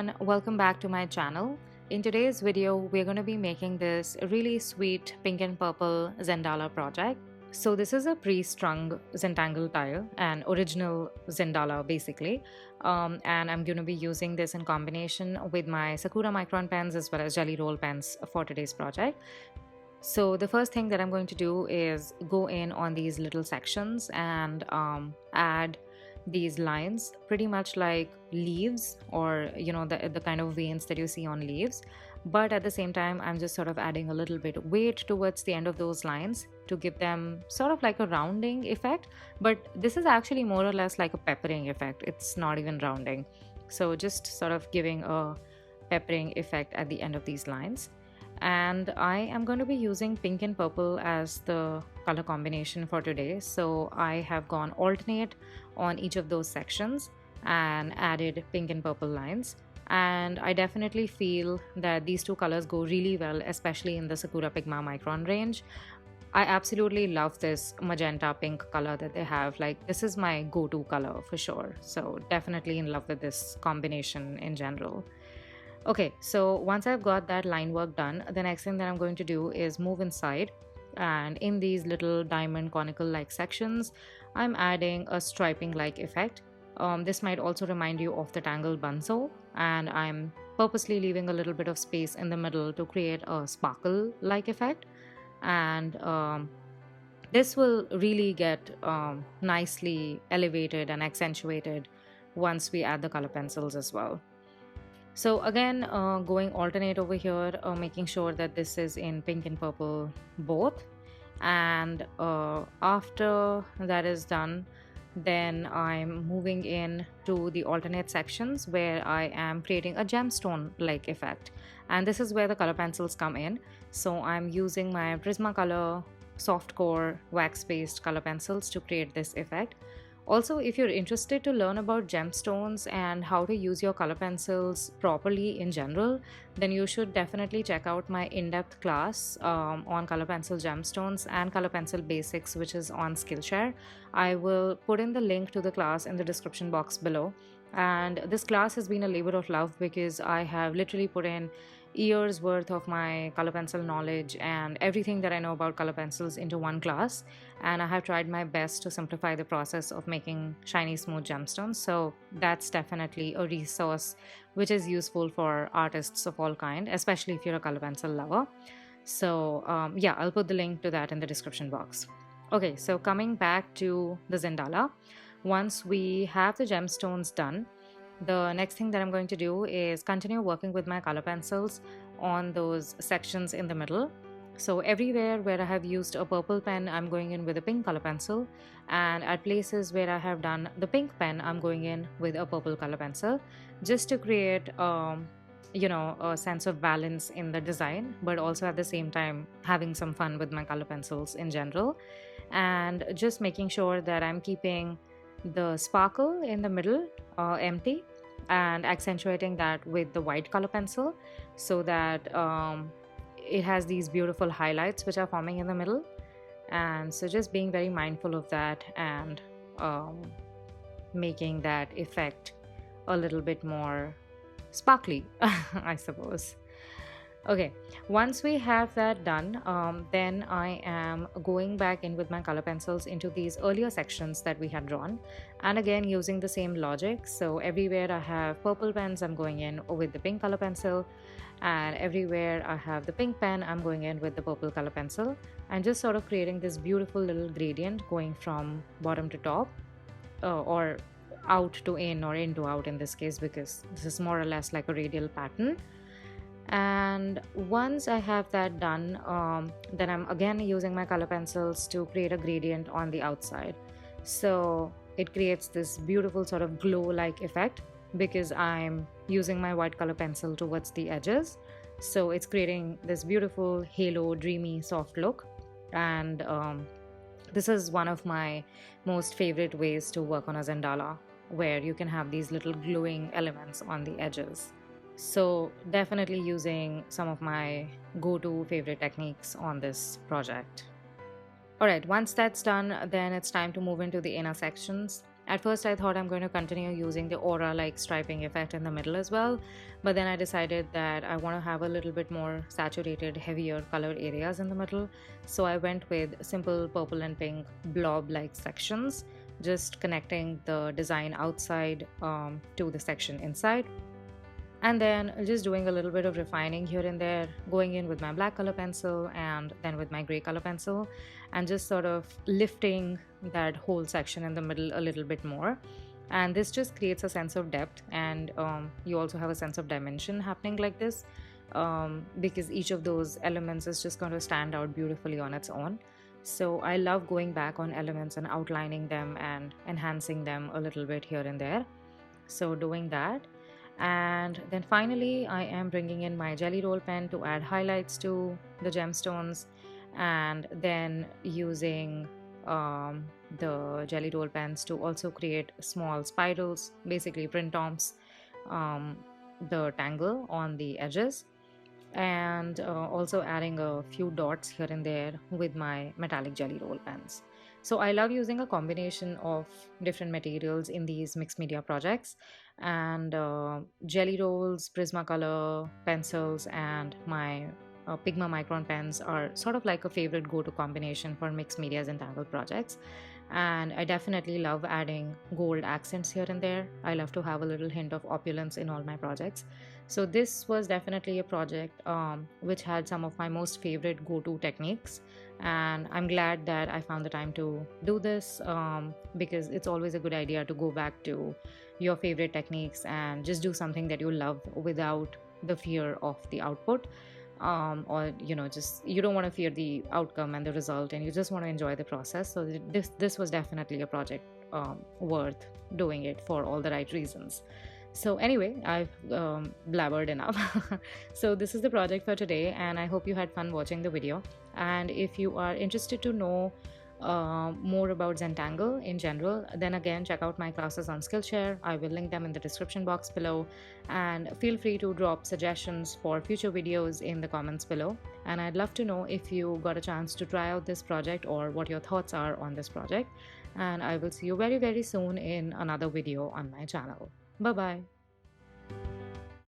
everyone, welcome back to my channel. In today's video, we're going to be making this really sweet pink and purple Zendala project. So this is a pre-strung Zentangle tile, an original Zendala basically. And I'm going to be using this in combination with my Sakura micron pens as well as jelly roll pens for today's project. So the first thing that I'm going to do is go in on these little sections and add these lines, pretty much like leaves, or the kind of veins that you see on leaves. But at the same time, I'm just sort of adding a little bit weight towards the end of those lines to give them sort of like a rounding effect. But this is actually more or less like a peppering effect. It's not even rounding. So just sort of giving a peppering effect at the end of these lines. And I am going to be using pink and purple as the color combination for today. So I have gone alternate on each of those sections and added pink and purple lines. And I definitely feel that these two colors go really well, especially in the Sakura Pigma micron range. I absolutely love this magenta pink color that they have. Like, this is my go-to color for sure. So definitely in love with this combination in general. Okay, so once I've got that line work done, the next thing that I'm going to do is move inside, and in these little diamond conical like sections, I'm adding a striping like effect. This might also remind you of the Tangle Bunso, and I'm purposely leaving a little bit of space in the middle to create a sparkle like effect. And this will really get nicely elevated and accentuated once we add the color pencils as well. So again, going alternate over here, making sure that this is in pink and purple both. And after that is done, then I'm moving in to the alternate sections where I am creating a gemstone like effect. And this is where the color pencils come in. So I'm using my Prismacolor soft core wax based color pencils to create this effect. Also, if you're interested to learn about gemstones and how to use your color pencils properly in general, then you should definitely check out my in-depth class on color pencil gemstones and color pencil basics, which is on Skillshare. I will put in the link to the class in the description box below. And this class has been a labor of love because I have literally put in years worth of my color pencil knowledge and everything that I know about color pencils into one class, and I have tried my best to simplify the process of making shiny smooth gemstones. So that's definitely a resource which is useful for artists of all kind, especially if you're a color pencil lover. So yeah, I'll put the link to that in the description box. Okay, so coming back to the Zendala, once we have the gemstones done, the next thing that I'm going to do is continue working with my color pencils on those sections in the middle. So everywhere where I have used a purple pen, I'm going in with a pink color pencil, and at places where I have done the pink pen, I'm going in with a purple color pencil, just to create a sense of balance in the design, but also at the same time having some fun with my color pencils in general, and just making sure that I'm keeping the sparkle in the middle empty and accentuating that with the white color pencil so that it has these beautiful highlights which are forming in the middle. And so just being very mindful of that and making that effect a little bit more sparkly, I suppose. Okay, once we have that done, then I am going back in with my color pencils into these earlier sections that we had drawn, and again using the same logic. So everywhere I have purple pens, I'm going in with the pink color pencil, and everywhere I have the pink pen, I'm going in with the purple color pencil, and just sort of creating this beautiful little gradient going from bottom to top, or out to in, or in to out in this case, because this is more or less like a radial pattern. And once I have that done, then I'm again using my color pencils to create a gradient on the outside. So it creates this beautiful sort of glow like effect because I'm using my white color pencil towards the edges. So it's creating this beautiful halo, dreamy, soft look. And this is one of my most favorite ways to work on a Zendala, where you can have these little glowing elements on the edges. So definitely using some of my go-to favorite techniques on this project. Alright, once that's done, then it's time to move into the inner sections. At first I thought I'm going to continue using the aura like striping effect in the middle as well, but then I decided that I want to have a little bit more saturated, heavier color areas in the middle. So I went with simple purple and pink blob like sections, just connecting the design outside to the section inside, and then just doing a little bit of refining here and there, going in with my black color pencil and then with my gray color pencil, and just sort of lifting that whole section in the middle a little bit more. And this just creates a sense of depth, and you also have a sense of dimension happening like this, because each of those elements is just going to stand out beautifully on its own. So I love going back on elements and outlining them and enhancing them a little bit here and there. So doing that, and then finally I am bringing in my jelly roll pen to add highlights to the gemstones, and then using the jelly roll pens to also create small spirals, basically print toms, the tangle on the edges, and also adding a few dots here and there with my metallic jelly roll pens. So I love using a combination of different materials in these mixed media projects, and jelly rolls, Prismacolor pencils, and my Pigma Micron pens are sort of like a favorite go-to combination for mixed media Zentangle projects. And I definitely love adding gold accents here and there. I love to have a little hint of opulence in all my projects. So this was definitely a project which had some of my most favorite go-to techniques, and I'm glad that I found the time to do this, because it's always a good idea to go back to your favorite techniques and just do something that you love without the fear of the output, or just you don't want to fear the outcome and the result, and you just want to enjoy the process. So this was definitely a project worth doing it for all the right reasons. So anyway, I've blabbered enough. So this is the project for today, and I hope you had fun watching the video. And if you are interested to know more about Zentangle in general, then again check out my classes on Skillshare. I will link them in the description box below, and feel free to drop suggestions for future videos in the comments below. And I'd love to know if you got a chance to try out this project or what your thoughts are on this project. And I will see you very soon in another video on my channel. Bye bye.